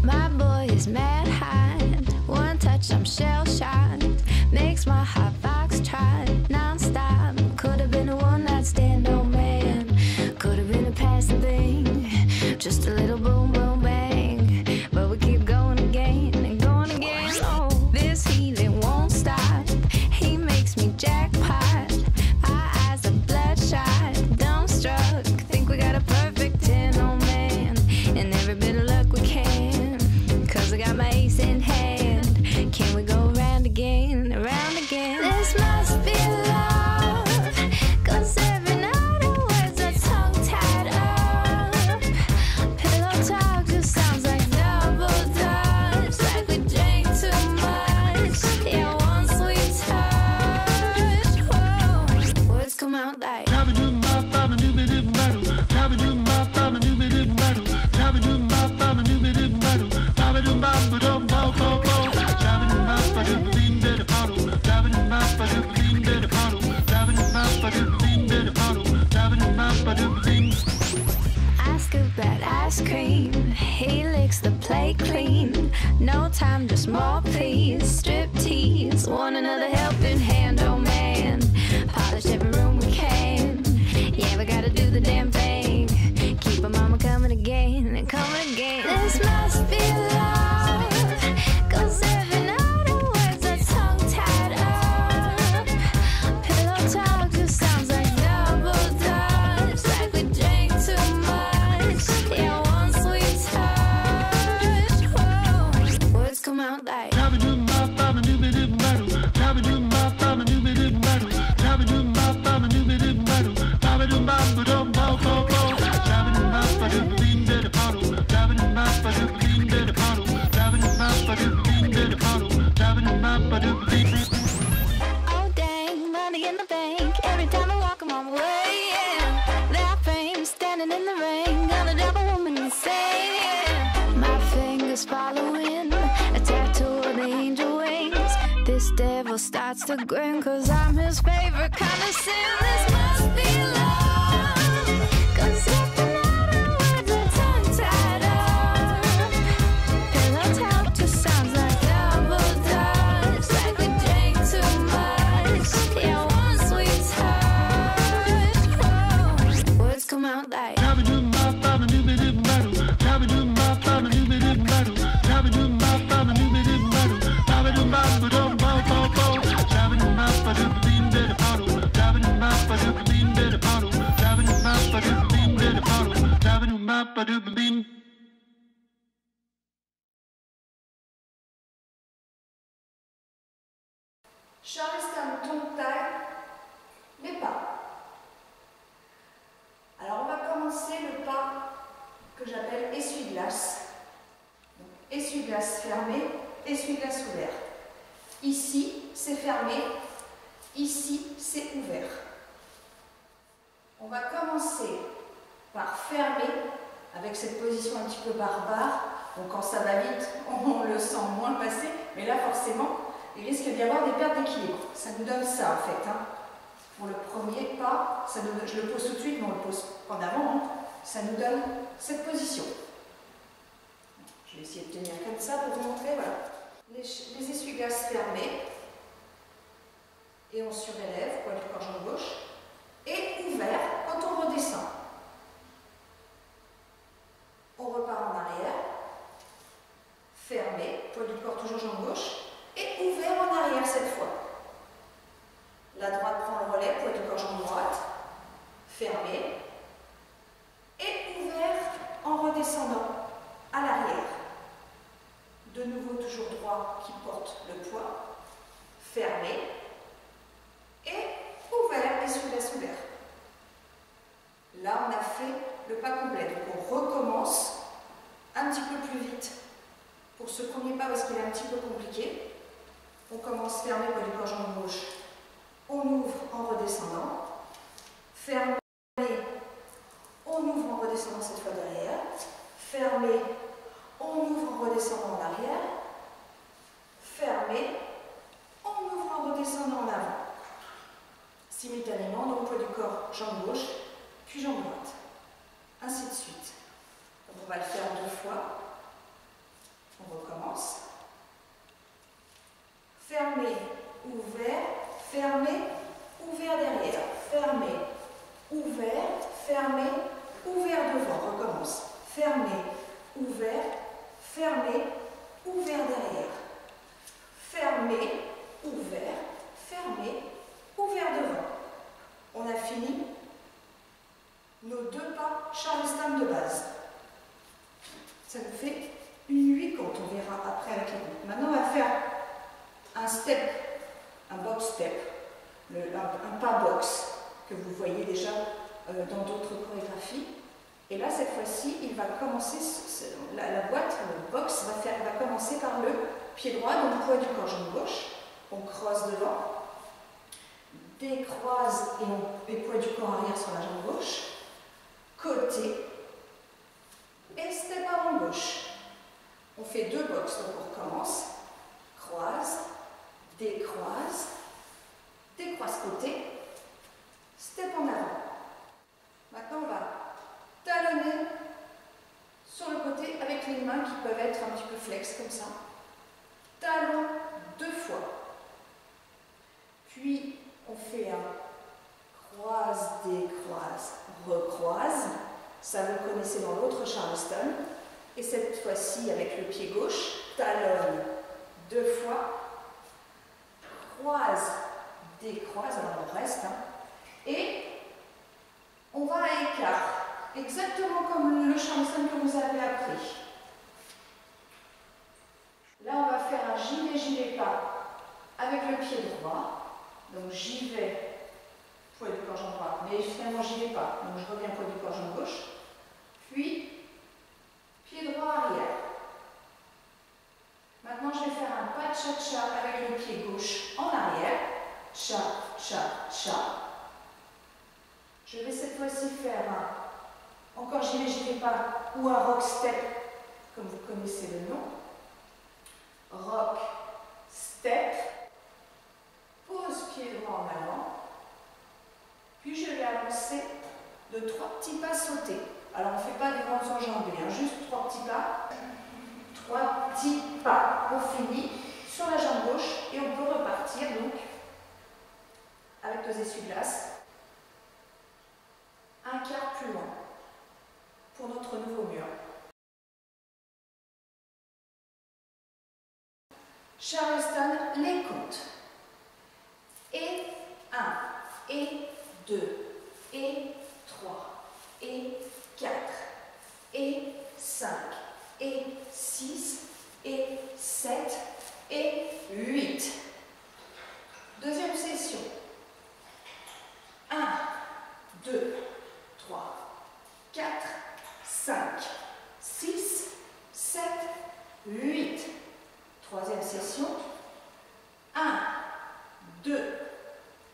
My boy is mad hot. One touch, I'm shell shocked. Makes my hot fox trot non-stop. Could have been a one-night stand, oh man. Could have been a passing thing. Just a little boom, boom, bang. But we keep going again and going again. Oh, this heat, it won't stop. He makes me jackpot. Our eyes are bloodshot, dumbstruck. Think we got a perfect 10, oh man. And every bit of luck we can. Cause I got my ace in hand. Can we go around again, around again? This must be love. Cause every night our words are tongue-tied up. Pillow talk just sounds like double dutch. Like we drank too much. Yeah, one sweet touch. Whoa. Words come out like I scoop that ice cream. He licks the plate clean. No time, just more please. Strip tease, want another helping hand, oh man. Polish every room we can. Yeah, we gotta do the damn thing. Keep our mama coming again and coming again. This must be love. Cause every night our words are tongue-tied up. Pillow talk just sounds like double dutch. Like we drank too much. Yeah, one sweet touch. Whoa. Words come out like oh dang, money in the bank. Every time I walk, I'm on my way, yeah. That fame, standing in the rain. Gonna drive a woman insane, yeah. My fingers following a tattoo of the angel wings. This devil starts to grin. Cause I'm his favorite kind of sin. This must be love. Cause every night our words are tongue-tied up. Pillow talk just sounds like double dutch. Like we drank too much. Yeah, one sweet touch. Whoa. Words come out like Charleston, ton taille, les pas. Alors on va commencer le pas que j'appelle essuie-glace. Donc essuie-glace fermé, essuie-glace ouvert. Ici c'est fermé, ici c'est ouvert. On va commencer par fermer avec cette position un petit peu barbare. Donc quand ça va vite, on le sent moins passer, mais là forcément il risque d'y avoir des pertes d'équilibre. Ça nous donne ça en fait. Hein. Pour le premier pas, ça nous, je le pose tout de suite, mais on le pose en avant. Hein. Ça nous donne cette position. Je vais essayer de tenir comme ça pour vous montrer. Voilà. Les essuie-glaces fermés. Et on surélève, poids du corps jambe gauche. Et ouvert quand on redescend. On repart en arrière. Fermé, poids du corps toujours jambe gauche. Et ouvert en arrière cette fois. La droite prend le relais, poids du corps jambe droite, fermé, et ouvert en redescendant à l'arrière. De nouveau toujours droit qui porte le poids, fermé, et ouvert, essuie-glace ouvert. Là on a fait le pas complet, donc on recommence un petit peu plus vite pour ce premier pas parce qu'il est un petit peu compliqué. On commence fermé, poids du corps jambe gauche. On ouvre en redescendant, fermé, on ouvre en redescendant cette fois derrière, fermé, on ouvre en redescendant en arrière, fermé, on ouvre en redescendant en avant. Simultanément, donc poids du corps, jambe gauche, puis jambe droite. fermé, ouvert devant. Recommence. Fermé, ouvert, fermé, ouvert derrière. Fermé, ouvert, fermé, ouvert devant. On a fini nos 2 pas Charleston de base. Ça nous fait une 8 comptes, on verra après avec les comptes. Maintenant, on va faire un step, un box step, un pas box que vous voyez déjà dans d'autres chorégraphies. Et là, cette fois-ci, il va commencer, la boîte, le box, va commencer par le pied droit, donc poids du corps, jambe gauche. On croise devant, décroise et poids du corps arrière sur la jambe gauche. Côté et step avant gauche. On fait 2 box, donc on recommence. Croise, décroise côté, step en avant. Maintenant, on va talonner sur le côté avec les mains qui peuvent être un petit peu flex comme ça. Talon 2 fois. Puis, on fait un croise, décroise, recroise. Ça, vous connaissez dans l'autre Charleston. Et cette fois-ci, avec le pied gauche, talonne 2 fois. Croise, décroise, alors on reste. Et on va à écart. Exactement comme le Charleston que vous avez appris. Là, on va faire un gilet pas avec le pied droit. Donc j'y vais, poids du corps jambe droite, mais finalement j'y vais pas. Donc je reviens poids du corps jambe gauche. Puis, pied droit arrière. Maintenant, je vais faire un pas de cha-cha avec le pied gauche en arrière. Cha, cha, cha. Je vais cette fois-ci faire un, encore j'y vais pas, ou un rock step, comme vous connaissez le nom. Rock, step, pose pied droit en avant, puis je vais avancer de 3 petits pas sautés. Alors on ne fait pas des grandes enjambées, hein, juste 3 petits pas. 3 petits pas. On finit sur la jambe gauche et on peut repartir donc avec 2 essuie-glaces. Un quart plus loin pour notre nouveau mur. Charleston, les comptes. Et 1, et 2, et 3, et 4, et 5, et 6, et 7, et 8. Deuxième session. 1, 2, 3, 4, 5, 6, 7, 8. Troisième session. 1, 2,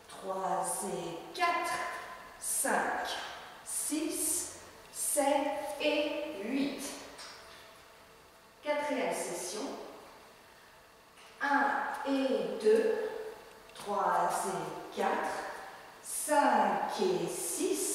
3 et 4, 5, 6, 7 et 8. Quatrième session. 1 et 2, 3 et 4, 5 et 6,